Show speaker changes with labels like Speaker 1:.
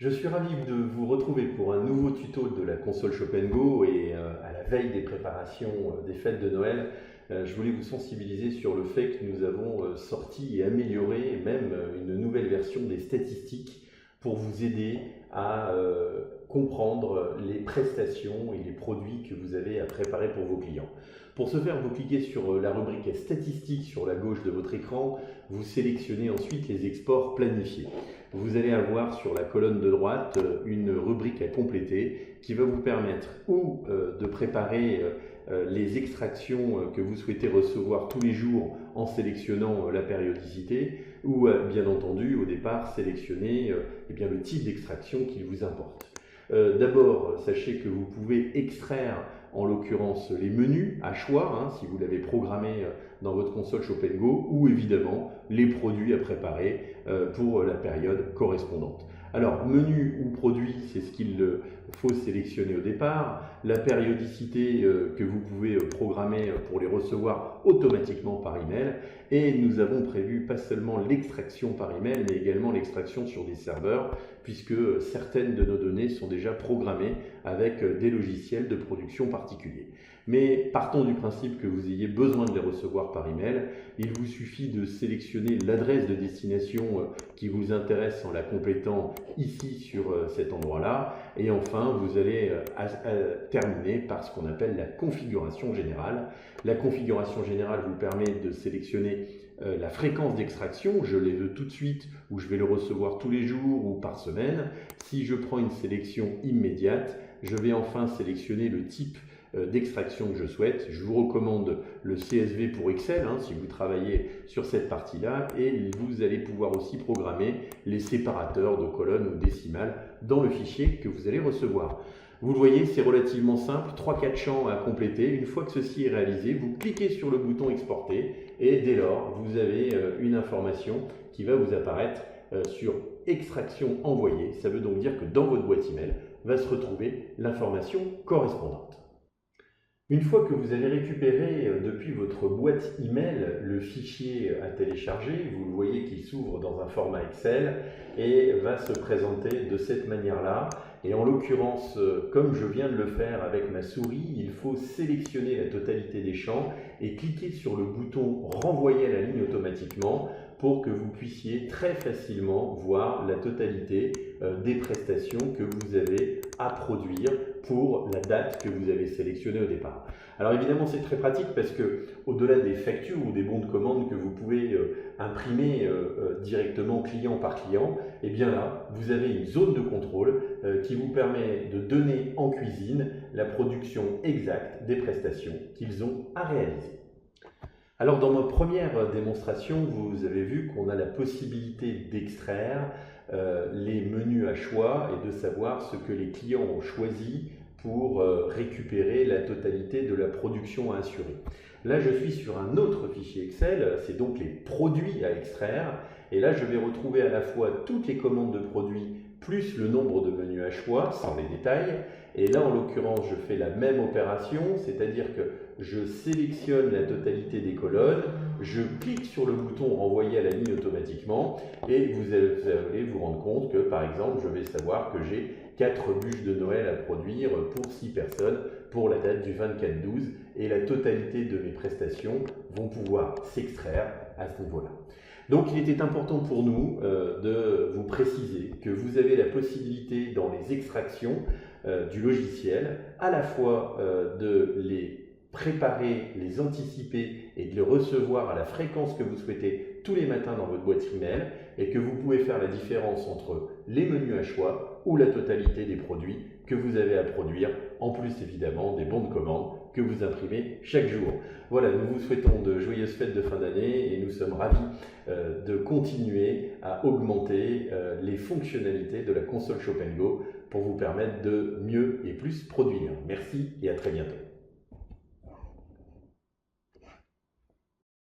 Speaker 1: Je suis ravi de vous retrouver pour un nouveau tuto de la console Shop Go et à la veille des préparations des fêtes de Noël, je voulais vous sensibiliser sur le fait que nous avons sorti et amélioré même une nouvelle version des statistiques pour vous aider à comprendre les prestations et les produits que vous avez à préparer pour vos clients. Pour ce faire, vous cliquez sur la rubrique statistiques sur la gauche de votre écran, vous sélectionnez ensuite les exports planifiés. Vous allez avoir sur la colonne de droite une rubrique à compléter qui va vous permettre ou de préparer les extractions que vous souhaitez recevoir tous les jours en sélectionnant la périodicité ou bien entendu au départ sélectionner le type d'extraction qu'il vous importe. D'abord, sachez que vous pouvez extraire en l'occurrence les menus à choix, si vous l'avez programmé dans votre console Shop Go, ou évidemment les produits à préparer pour la période correspondante. Alors, menu ou produit, c'est ce qu'il faut sélectionner au départ. La périodicité que vous pouvez programmer pour les recevoir automatiquement par email. Et nous avons prévu pas seulement l'extraction par email, mais également l'extraction sur des serveurs, puisque certaines de nos données sont déjà programmées avec des logiciels de production particuliers. Mais partons du principe que vous ayez besoin de les recevoir par email. Il vous suffit de sélectionner l'adresse de destination qui vous intéresse en la complétant ici sur cet endroit-là. Et enfin, vous allez terminer par ce qu'on appelle la configuration générale. La configuration générale vous permet de sélectionner la fréquence d'extraction, je les veux tout de suite ou je vais le recevoir tous les jours ou par semaine. Si je prends une sélection immédiate, je vais enfin sélectionner le type d'extraction que je souhaite. Je vous recommande le CSV pour Excel si vous travaillez sur cette partie-là, et vous allez pouvoir aussi programmer les séparateurs de colonnes ou décimales dans le fichier que vous allez recevoir. Vous le voyez, c'est relativement simple, 3-4 champs à compléter. Une fois que ceci est réalisé, vous cliquez sur le bouton exporter et dès lors, vous avez une information qui va vous apparaître sur extraction envoyée. Ça veut donc dire que dans votre boîte email va se retrouver l'information correspondante. Une fois que vous avez récupéré depuis votre boîte email le fichier à télécharger, vous le voyez qu'il s'ouvre dans un format Excel et va se présenter de cette manière-là. Et en l'occurrence, comme je viens de le faire avec ma souris, il faut sélectionner la totalité des champs et cliquer sur le bouton « Renvoyer à la ligne automatiquement » pour que vous puissiez très facilement voir la totalité des prestations que vous avez à produire pour la date que vous avez sélectionnée au départ. Alors évidemment, c'est très pratique parce que au-delà des factures ou des bons de commande que vous pouvez imprimer directement client par client, et bien là, vous avez une zone de contrôle qui vous permet de donner en cuisine la production exacte des prestations qu'ils ont à réaliser. Alors dans ma première démonstration, vous avez vu qu'on a la possibilité d'extraire les menus à choix et de savoir ce que les clients ont choisi pour récupérer la totalité de la production à assurer. Là, je suis sur un autre fichier Excel, c'est donc les produits à extraire. Et là, je vais retrouver à la fois toutes les commandes de produits plus le nombre de menus à choix, sans les détails. Et là, en l'occurrence, je fais la même opération, c'est-à-dire que je sélectionne la totalité des colonnes, je clique sur le bouton « Renvoyer à la ligne automatiquement » et vous allez vous rendre compte que, par exemple, je vais savoir que j'ai 4 bûches de Noël à produire pour 6 personnes pour la date du 24/12 et la totalité de mes prestations vont pouvoir s'extraire à ce niveau-là. Donc il était important pour nous de vous préciser que vous avez la possibilité dans les extractions du logiciel à la fois de les préparer, les anticiper et de les recevoir à la fréquence que vous souhaitez tous les matins dans votre boîte email et que vous pouvez faire la différence entre les menus à choix ou la totalité des produits que vous avez à produire, en plus évidemment des bons de commande que vous imprimez chaque jour. Voilà, nous vous souhaitons de joyeuses fêtes de fin d'année et nous sommes ravis de continuer à augmenter les fonctionnalités de la console Shop Go pour vous permettre de mieux et plus produire. Merci et à très bientôt.